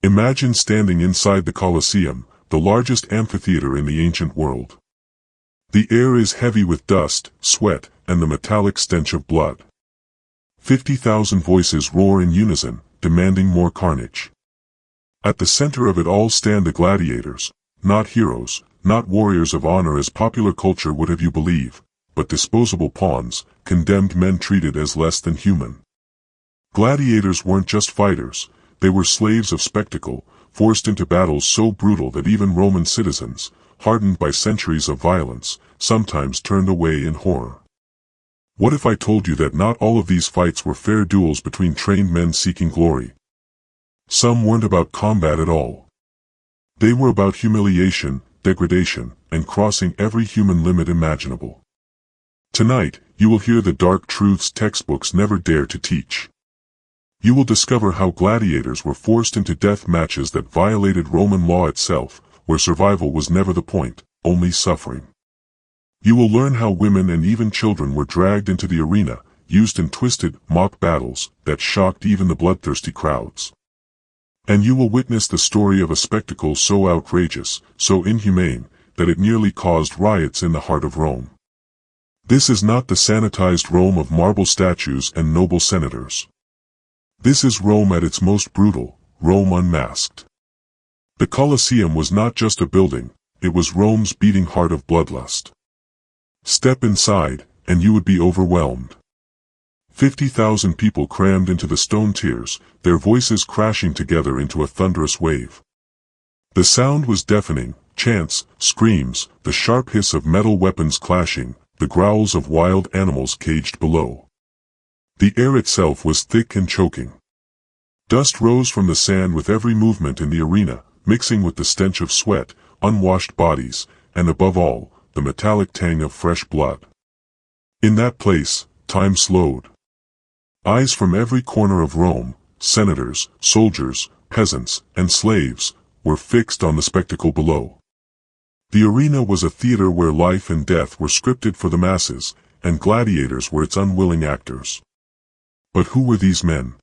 Imagine standing inside the Colosseum, the largest amphitheater in the ancient world. The air is heavy with dust, sweat, and the metallic stench of blood. 50,000 voices roar in unison, demanding more carnage. At the center of it all stand the gladiators, not heroes, not warriors of honor as popular culture would have you believe, but disposable pawns, condemned men treated as less than human. Gladiators weren't just fighters, they were slaves of spectacle, forced into battles so brutal that even Roman citizens, hardened by centuries of violence, sometimes turned away in horror. What if I told you that not all of these fights were fair duels between trained men seeking glory? Some weren't about combat at all. They were about humiliation, degradation, and crossing every human limit imaginable. Tonight, you will hear the dark truths textbooks never dare to teach. You will discover how gladiators were forced into death matches that violated Roman law itself, where survival was never the point, only suffering. You will learn how women and even children were dragged into the arena, used in twisted, mock battles that shocked even the bloodthirsty crowds. And you will witness the story of a spectacle so outrageous, so inhumane, that it nearly caused riots in the heart of Rome. This is not the sanitized Rome of marble statues and noble senators. This is Rome at its most brutal, Rome unmasked. The Colosseum was not just a building, it was Rome's beating heart of bloodlust. Step inside, and you would be overwhelmed. 50,000 people crammed into the stone tiers, their voices crashing together into a thunderous wave. The sound was deafening, chants, screams, the sharp hiss of metal weapons clashing, the growls of wild animals caged below. The air itself was thick and choking. Dust rose from the sand with every movement in the arena, mixing with the stench of sweat, unwashed bodies, and above all, the metallic tang of fresh blood. In that place, time slowed. Eyes from every corner of Rome, senators, soldiers, peasants, and slaves, were fixed on the spectacle below. The arena was a theater where life and death were scripted for the masses, and gladiators were its unwilling actors. But who were these men?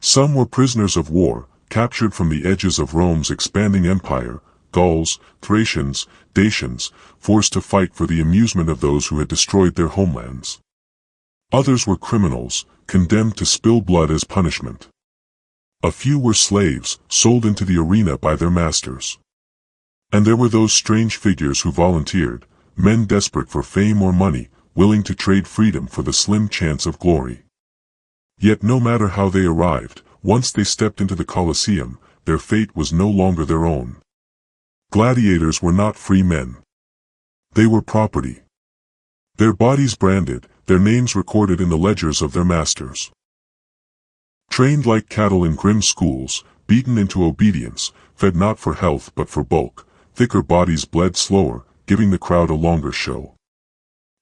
Some were prisoners of war, captured from the edges of Rome's expanding empire, Gauls, Thracians, Dacians, forced to fight for the amusement of those who had destroyed their homelands. Others were criminals, condemned to spill blood as punishment. A few were slaves, sold into the arena by their masters. And there were those strange figures who volunteered, men desperate for fame or money, willing to trade freedom for the slim chance of glory. Yet no matter how they arrived, once they stepped into the Colosseum, their fate was no longer their own. Gladiators were not free men. They were property. Their bodies branded, their names recorded in the ledgers of their masters. Trained like cattle in grim schools, beaten into obedience, fed not for health but for bulk, thicker bodies bled slower, giving the crowd a longer show.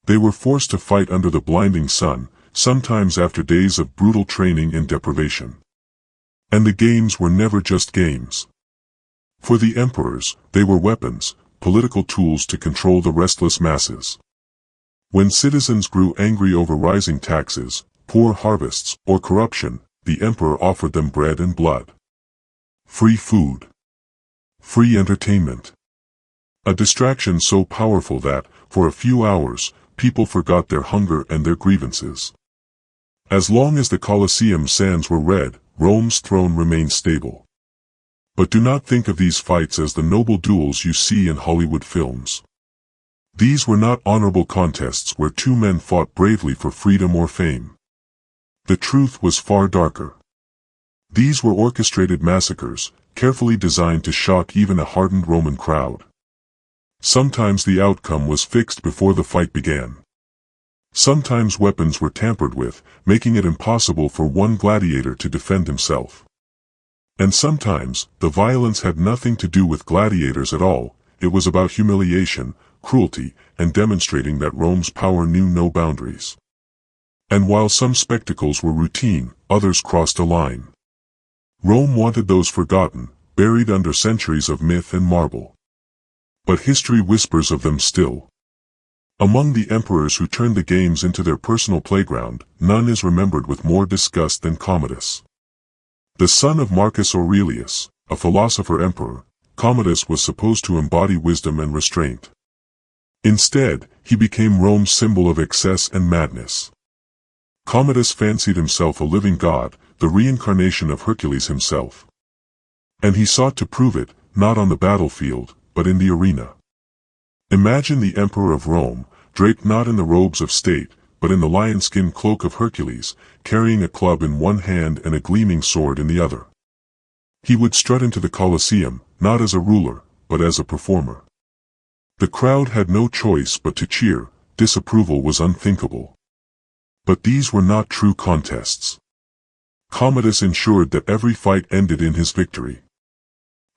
They were forced to fight under the blinding sun, sometimes after days of brutal training and deprivation. And the games were never just games. For the emperors, they were weapons, political tools to control the restless masses. When citizens grew angry over rising taxes, poor harvests, or corruption, the emperor offered them bread and blood. Free food. Free entertainment. A distraction so powerful that, for a few hours, people forgot their hunger and their grievances. As long as the Colosseum sands were red, Rome's throne remained stable. But do not think of these fights as the noble duels you see in Hollywood films. These were not honorable contests where two men fought bravely for freedom or fame. The truth was far darker. These were orchestrated massacres, carefully designed to shock even a hardened Roman crowd. Sometimes the outcome was fixed before the fight began. Sometimes weapons were tampered with, making it impossible for one gladiator to defend himself. And sometimes, the violence had nothing to do with gladiators at all, it was about humiliation, cruelty, and demonstrating that Rome's power knew no boundaries. And while some spectacles were routine, others crossed a line. Rome wanted those forgotten, buried under centuries of myth and marble. But history whispers of them still. Among the emperors who turned the games into their personal playground, none is remembered with more disgust than Commodus. The son of Marcus Aurelius, a philosopher emperor, Commodus was supposed to embody wisdom and restraint. Instead, he became Rome's symbol of excess and madness. Commodus fancied himself a living god, the reincarnation of Hercules himself. And he sought to prove it, not on the battlefield, but in the arena. Imagine the emperor of Rome, draped not in the robes of state, but in the lion-skin cloak of Hercules, carrying a club in one hand and a gleaming sword in the other. He would strut into the Colosseum, not as a ruler, but as a performer. The crowd had no choice but to cheer. Disapproval was unthinkable. But these were not true contests. Commodus ensured that every fight ended in his victory.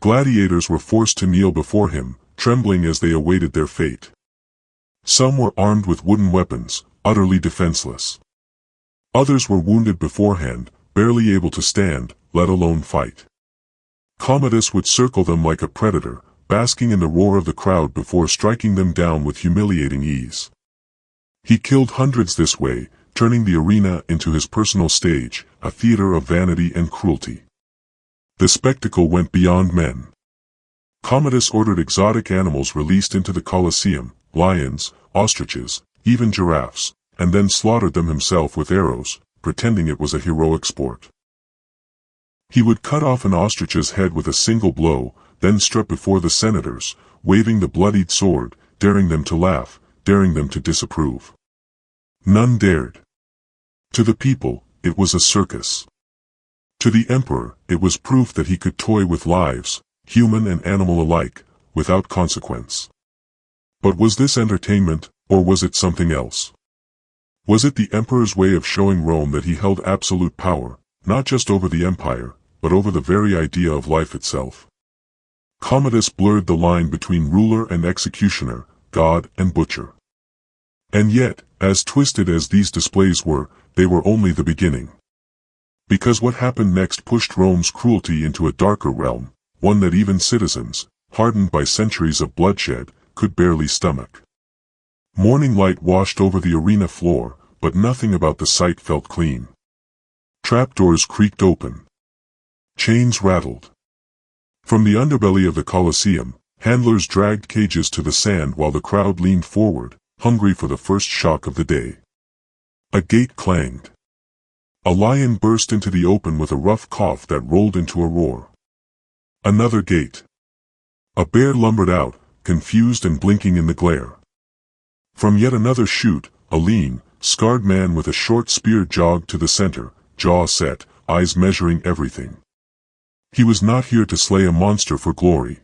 Gladiators were forced to kneel before him, trembling as they awaited their fate. Some were armed with wooden weapons, utterly defenseless. Others were wounded beforehand, barely able to stand, let alone fight. Commodus would circle them like a predator, basking in the roar of the crowd before striking them down with humiliating ease. He killed hundreds this way, turning the arena into his personal stage, a theater of vanity and cruelty. The spectacle went beyond men. Commodus ordered exotic animals released into the Colosseum, lions, ostriches, even giraffes, and then slaughtered them himself with arrows, pretending it was a heroic sport. He would cut off an ostrich's head with a single blow, then strut before the senators, waving the bloodied sword, daring them to laugh, daring them to disapprove. None dared. To the people, it was a circus. To the emperor, it was proof that he could toy with lives, human and animal alike, without consequence. But was this entertainment, or was it something else? Was it the emperor's way of showing Rome that he held absolute power, not just over the empire, but over the very idea of life itself? Commodus blurred the line between ruler and executioner, god and butcher. And yet, as twisted as these displays were, they were only the beginning. Because what happened next pushed Rome's cruelty into a darker realm, one that even citizens, hardened by centuries of bloodshed, could barely stomach. Morning light washed over the arena floor, but nothing about the sight felt clean. Trapdoors creaked open. Chains rattled. From the underbelly of the Colosseum, handlers dragged cages to the sand while the crowd leaned forward, hungry for the first shock of the day. A gate clanged. A lion burst into the open with a rough cough that rolled into a roar. Another gate. A bear lumbered out, confused and blinking in the glare. From yet another chute, a lean, scarred man with a short spear jogged to the center, jaw set, eyes measuring everything. He was not here to slay a monster for glory.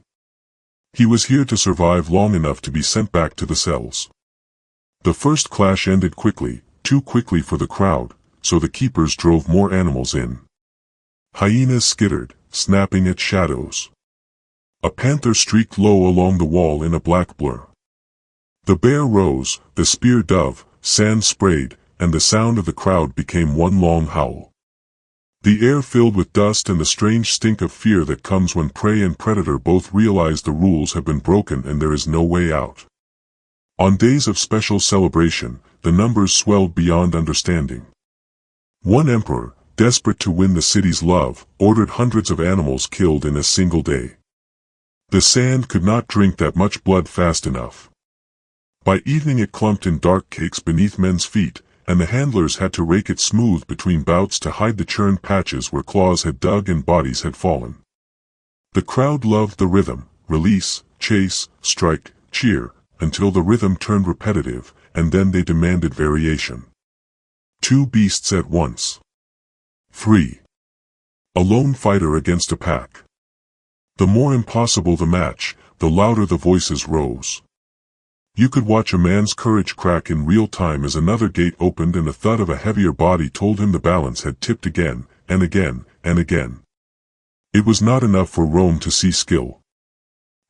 He was here to survive long enough to be sent back to the cells. The first clash ended quickly, too quickly for the crowd, so the keepers drove more animals in. Hyenas skittered, snapping at shadows. A panther streaked low along the wall in a black blur. The bear rose, the spear dove, sand sprayed, and the sound of the crowd became one long howl. The air filled with dust and the strange stink of fear that comes when prey and predator both realize the rules have been broken and there is no way out. On days of special celebration, the numbers swelled beyond understanding. One emperor, desperate to win the city's love, ordered hundreds of animals killed in a single day. The sand could not drink that much blood fast enough. By evening it clumped in dark cakes beneath men's feet, and the handlers had to rake it smooth between bouts to hide the churned patches where claws had dug and bodies had fallen. The crowd loved the rhythm, release, chase, strike, cheer, until the rhythm turned repetitive, and then they demanded variation. Two beasts at once. 3. A lone fighter against a pack. The more impossible the match, the louder the voices rose. You could watch a man's courage crack in real time as another gate opened and the thud of a heavier body told him the balance had tipped again, and again, and again. It was not enough for Rome to see skill.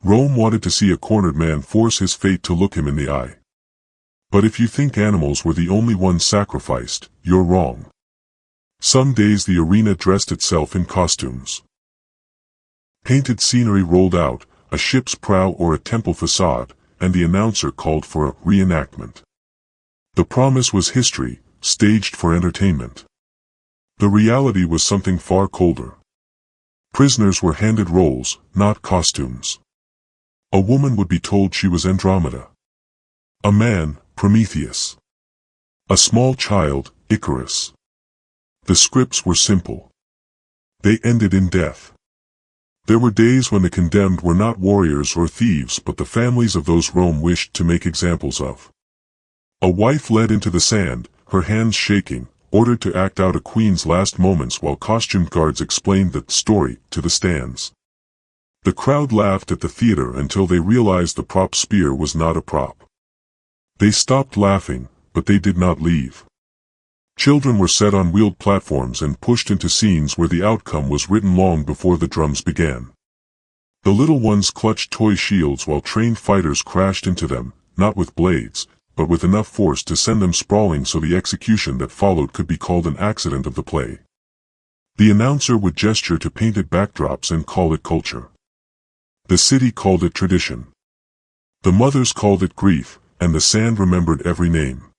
Rome wanted to see a cornered man force his fate to look him in the eye. But if you think animals were the only ones sacrificed, you're wrong. Some days the arena dressed itself in costumes. Painted scenery rolled out, a ship's prow or a temple facade, and the announcer called for a reenactment. The promise was history, staged for entertainment. The reality was something far colder. Prisoners were handed roles, not costumes. A woman would be told she was Andromeda. A man, Prometheus. A small child, Icarus. The scripts were simple. They ended in death. There were days when the condemned were not warriors or thieves but the families of those Rome wished to make examples of. A wife led into the sand, her hands shaking, ordered to act out a queen's last moments while costumed guards explained the story to the stands. The crowd laughed at the theater until they realized the prop spear was not a prop. They stopped laughing, but they did not leave. Children were set on wheeled platforms and pushed into scenes where the outcome was written long before the drums began. The little ones clutched toy shields while trained fighters crashed into them, not with blades, but with enough force to send them sprawling so the execution that followed could be called an accident of the play. The announcer would gesture to painted backdrops and call it culture. The city called it tradition. The mothers called it grief, and the sand remembered every name.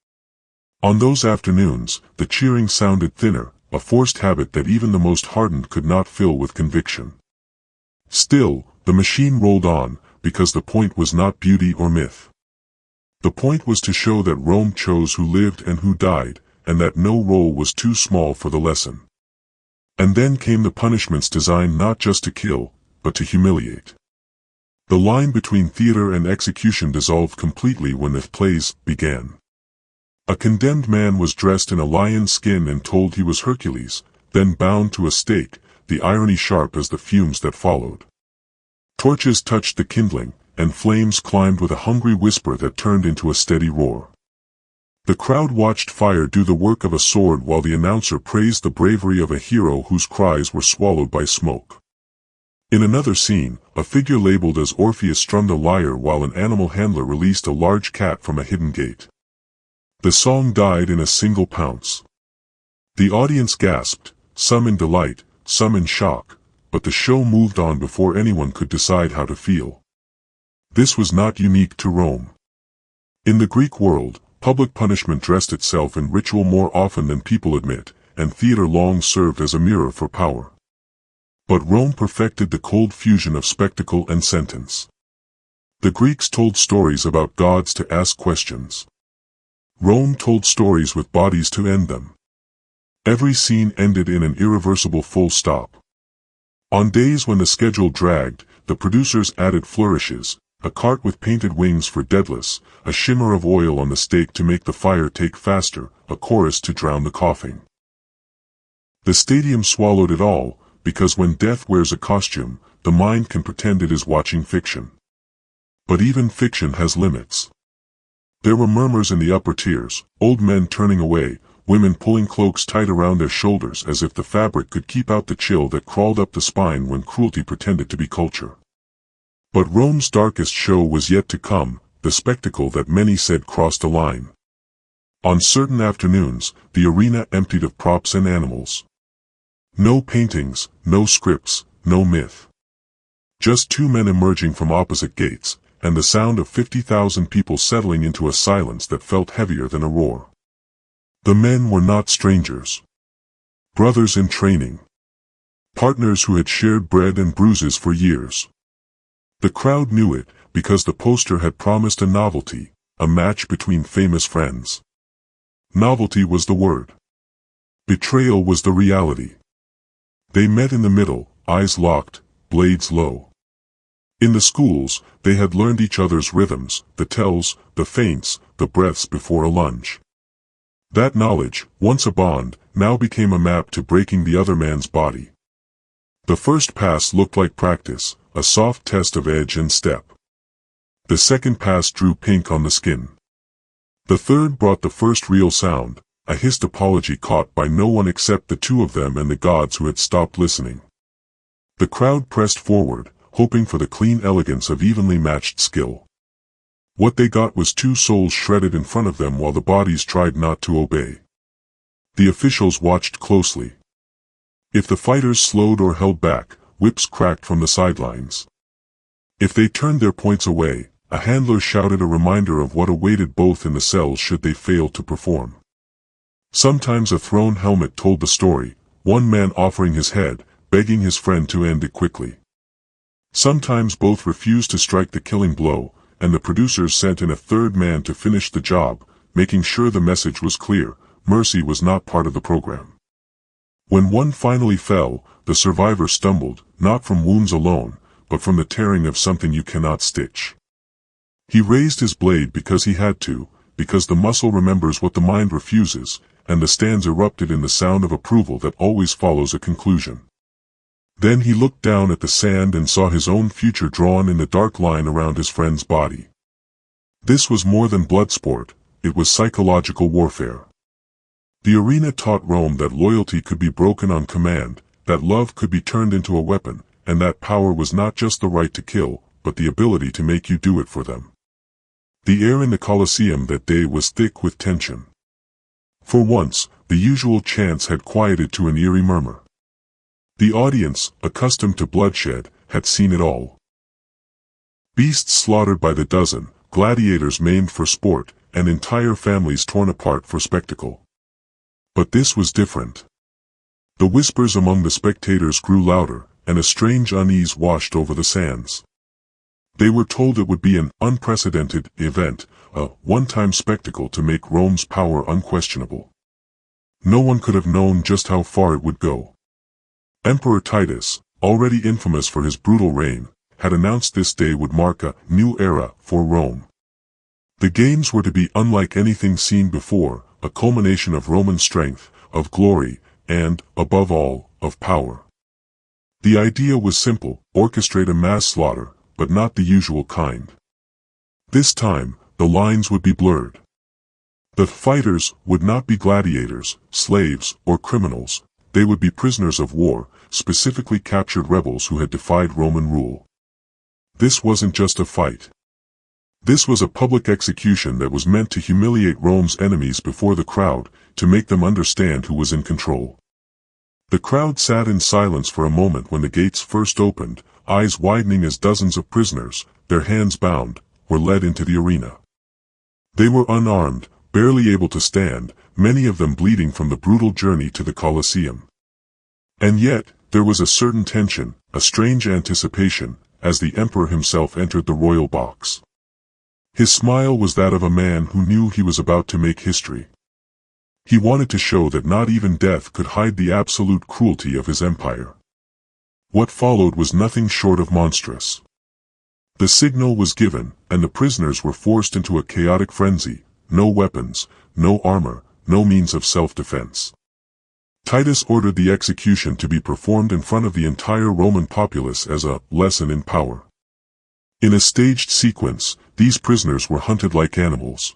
On those afternoons, the cheering sounded thinner, a forced habit that even the most hardened could not fill with conviction. Still, the machine rolled on, because the point was not beauty or myth. The point was to show that Rome chose who lived and who died, and that no role was too small for the lesson. And then came the punishments designed not just to kill, but to humiliate. The line between theater and execution dissolved completely when the plays began. A condemned man was dressed in a lion's skin and told he was Hercules, then bound to a stake, the irony sharp as the fumes that followed. Torches touched the kindling, and flames climbed with a hungry whisper that turned into a steady roar. The crowd watched fire do the work of a sword while the announcer praised the bravery of a hero whose cries were swallowed by smoke. In another scene, a figure labeled as Orpheus strummed a lyre while an animal handler released a large cat from a hidden gate. The song died in a single pounce. The audience gasped, some in delight, some in shock, but the show moved on before anyone could decide how to feel. This was not unique to Rome. In the Greek world, public punishment dressed itself in ritual more often than people admit, and theater long served as a mirror for power. But Rome perfected the cold fusion of spectacle and sentence. The Greeks told stories about gods to ask questions. Rome told stories with bodies to end them. Every scene ended in an irreversible full stop. On days when the schedule dragged, the producers added flourishes, a cart with painted wings for Daedalus, a shimmer of oil on the stake to make the fire take faster, a chorus to drown the coughing. The stadium swallowed it all, because when death wears a costume, the mind can pretend it is watching fiction. But even fiction has limits. There were murmurs in the upper tiers, old men turning away, women pulling cloaks tight around their shoulders as if the fabric could keep out the chill that crawled up the spine when cruelty pretended to be culture. But Rome's darkest show was yet to come, the spectacle that many said crossed a line. On certain afternoons, the arena emptied of props and animals. No paintings, no scripts, no myth. Just two men emerging from opposite gates, and the sound of 50,000 people settling into a silence that felt heavier than a roar. The men were not strangers. Brothers in training. Partners who had shared bread and bruises for years. The crowd knew it, because the poster had promised a novelty, a match between famous friends. Novelty was the word. Betrayal was the reality. They met in the middle, eyes locked, blades low. In the schools, they had learned each other's rhythms, the tells, the feints, the breaths before a lunge. That knowledge, once a bond, now became a map to breaking the other man's body. The first pass looked like practice, a soft test of edge and step. The second pass drew pink on the skin. The third brought the first real sound, a hissed apology caught by no one except the two of them and the gods who had stopped listening. The crowd pressed forward, hoping for the clean elegance of evenly matched skill. What they got was two souls shredded in front of them while the bodies tried not to obey. The officials watched closely. If the fighters slowed or held back, whips cracked from the sidelines. If they turned their points away, a handler shouted a reminder of what awaited both in the cells should they fail to perform. Sometimes a thrown helmet told the story, one man offering his head, begging his friend to end it quickly. Sometimes both refused to strike the killing blow, and the producers sent in a third man to finish the job, making sure the message was clear: mercy was not part of the program. When one finally fell, the survivor stumbled, not from wounds alone, but from the tearing of something you cannot stitch. He raised his blade because he had to, because the muscle remembers what the mind refuses, and the stands erupted in the sound of approval that always follows a conclusion. Then he looked down at the sand and saw his own future drawn in the dark line around his friend's body. This was more than blood sport, it was psychological warfare. The arena taught Rome that loyalty could be broken on command, that love could be turned into a weapon, and that power was not just the right to kill, but the ability to make you do it for them. The air in the Colosseum that day was thick with tension. For once, the usual chants had quieted to an eerie murmur. The audience, accustomed to bloodshed, had seen it all. Beasts slaughtered by the dozen, gladiators maimed for sport, and entire families torn apart for spectacle. But this was different. The whispers among the spectators grew louder, and a strange unease washed over the sands. They were told it would be an unprecedented event, a one-time spectacle to make Rome's power unquestionable. No one could have known just how far it would go. Emperor Titus, already infamous for his brutal reign, had announced this day would mark a new era for Rome. The games were to be unlike anything seen before, a culmination of Roman strength, of glory, and, above all, of power. The idea was simple: orchestrate a mass slaughter, but not the usual kind. This time, the lines would be blurred. The fighters would not be gladiators, slaves, or criminals. They would be prisoners of war, specifically captured rebels who had defied Roman rule. This wasn't just a fight. This was a public execution that was meant to humiliate Rome's enemies before the crowd, to make them understand who was in control. The crowd sat in silence for a moment when the gates first opened, eyes widening as dozens of prisoners, their hands bound, were led into the arena. They were unarmed, barely able to stand, many of them bleeding from the brutal journey to the Colosseum. And yet, there was a certain tension, a strange anticipation, as the emperor himself entered the royal box. His smile was that of a man who knew he was about to make history. He wanted to show that not even death could hide the absolute cruelty of his empire. What followed was nothing short of monstrous. The signal was given, and the prisoners were forced into a chaotic frenzy: no weapons, no armor, no means of self-defense. Titus ordered the execution to be performed in front of the entire Roman populace as a lesson in power. In a staged sequence, these prisoners were hunted like animals.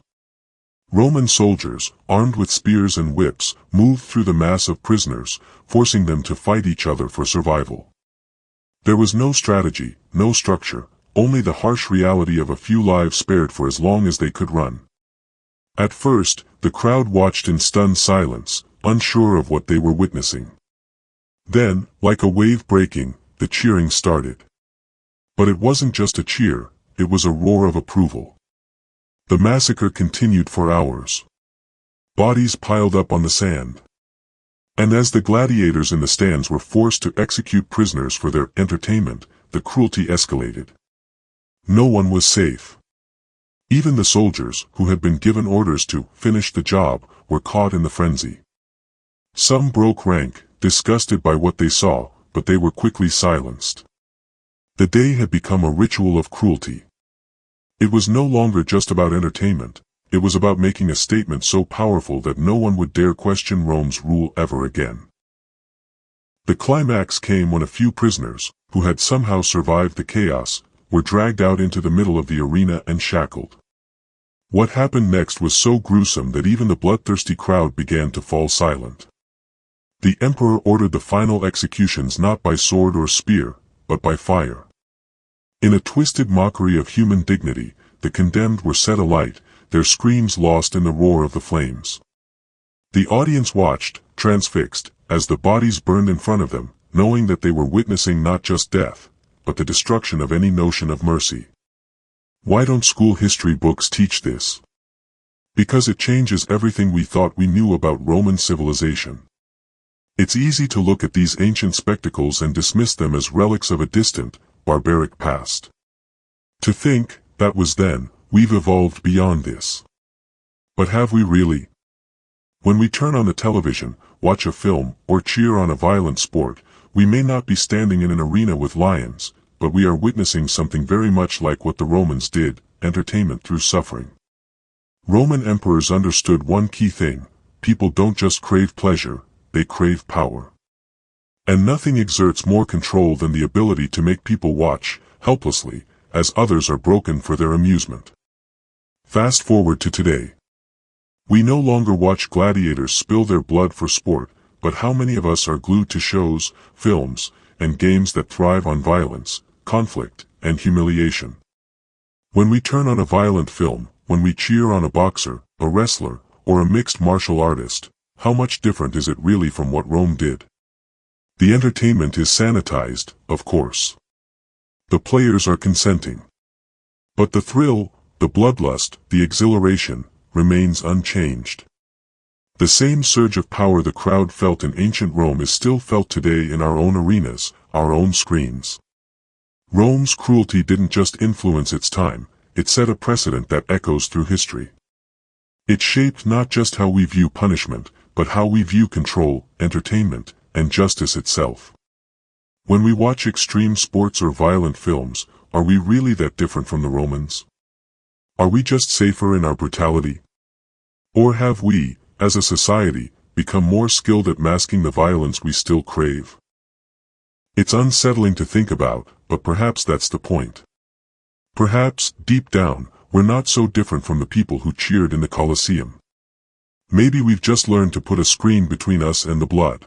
Roman soldiers, armed with spears and whips, moved through the mass of prisoners, forcing them to fight each other for survival. There was no strategy, no structure, only the harsh reality of a few lives spared for as long as they could run. At first, the crowd watched in stunned silence, unsure of what they were witnessing. Then, like a wave breaking, the cheering started. But it wasn't just a cheer, it was a roar of approval. The massacre continued for hours. Bodies piled up on the sand. And as the gladiators in the stands were forced to execute prisoners for their entertainment, the cruelty escalated. No one was safe. Even the soldiers, who had been given orders to finish the job, were caught in the frenzy. Some broke rank, disgusted by what they saw, but they were quickly silenced. The day had become a ritual of cruelty. It was no longer just about entertainment, it was about making a statement so powerful that no one would dare question Rome's rule ever again. The climax came when a few prisoners, who had somehow survived the chaos, were dragged out into the middle of the arena and shackled. What happened next was so gruesome that even the bloodthirsty crowd began to fall silent. The emperor ordered the final executions not by sword or spear, but by fire. In a twisted mockery of human dignity, the condemned were set alight, their screams lost in the roar of the flames. The audience watched, transfixed, as the bodies burned in front of them, knowing that they were witnessing not just death, but the destruction of any notion of mercy. Why don't school history books teach this? Because it changes everything we thought we knew about Roman civilization. It's easy to look at these ancient spectacles and dismiss them as relics of a distant, barbaric past. To think, that was then, we've evolved beyond this. But have we really? When we turn on the television, watch a film, or cheer on a violent sport, we may not be standing in an arena with lions, but we are witnessing something very much like what the Romans did, entertainment through suffering. Roman emperors understood one key thing: people don't just crave pleasure, they crave power. And nothing exerts more control than the ability to make people watch, helplessly, as others are broken for their amusement. Fast forward to today. We no longer watch gladiators spill their blood for sport, but how many of us are glued to shows, films, and games that thrive on violence, conflict, and humiliation? When we turn on a violent film, when we cheer on a boxer, a wrestler, or a mixed martial artist, how much different is it really from what Rome did? The entertainment is sanitized, of course. The players are consenting. But the thrill, the bloodlust, the exhilaration, remains unchanged. The same surge of power the crowd felt in ancient Rome is still felt today in our own arenas, our own screens. Rome's cruelty didn't just influence its time, it set a precedent that echoes through history. It shaped not just how we view punishment, but how we view control, entertainment, and justice itself. When we watch extreme sports or violent films, are we really that different from the Romans? Are we just safer in our brutality? Or have we, as a society, become more skilled at masking the violence we still crave? It's unsettling to think about, but perhaps that's the point. Perhaps, deep down, we're not so different from the people who cheered in the Colosseum. Maybe we've just learned to put a screen between us and the blood.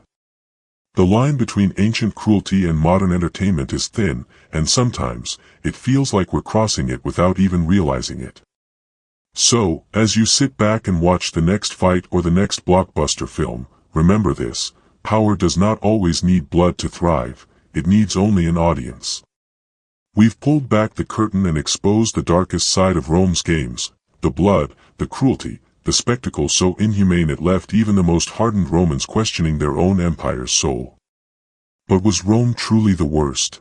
The line between ancient cruelty and modern entertainment is thin, and sometimes, it feels like we're crossing it without even realizing it. So, as you sit back and watch the next fight or the next blockbuster film, remember this: power does not always need blood to thrive, it needs only an audience. We've pulled back the curtain and exposed the darkest side of Rome's games, the blood, the cruelty, the spectacle so inhumane it left even the most hardened Romans questioning their own empire's soul. But was Rome truly the worst?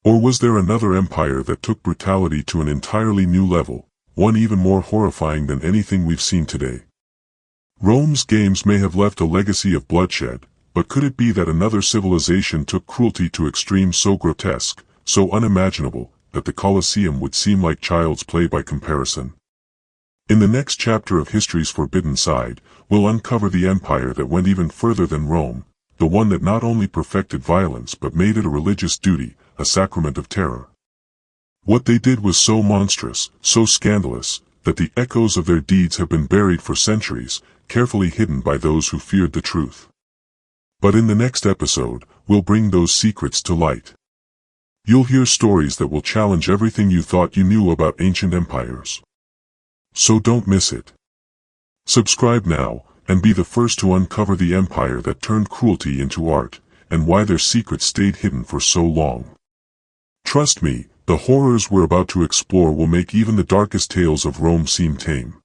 Or was there another empire that took brutality to an entirely new level, one even more horrifying than anything we've seen today? Rome's games may have left a legacy of bloodshed, but could it be that another civilization took cruelty to extremes so grotesque, so unimaginable, that the Colosseum would seem like child's play by comparison? In the next chapter of history's forbidden side, we'll uncover the empire that went even further than Rome, the one that not only perfected violence but made it a religious duty, a sacrament of terror. What they did was so monstrous, so scandalous, that the echoes of their deeds have been buried for centuries, carefully hidden by those who feared the truth. But in the next episode, we'll bring those secrets to light. You'll hear stories that will challenge everything you thought you knew about ancient empires. So don't miss it. Subscribe now, and be the first to uncover the empire that turned cruelty into art, and why their secrets stayed hidden for so long. Trust me, the horrors we're about to explore will make even the darkest tales of Rome seem tame.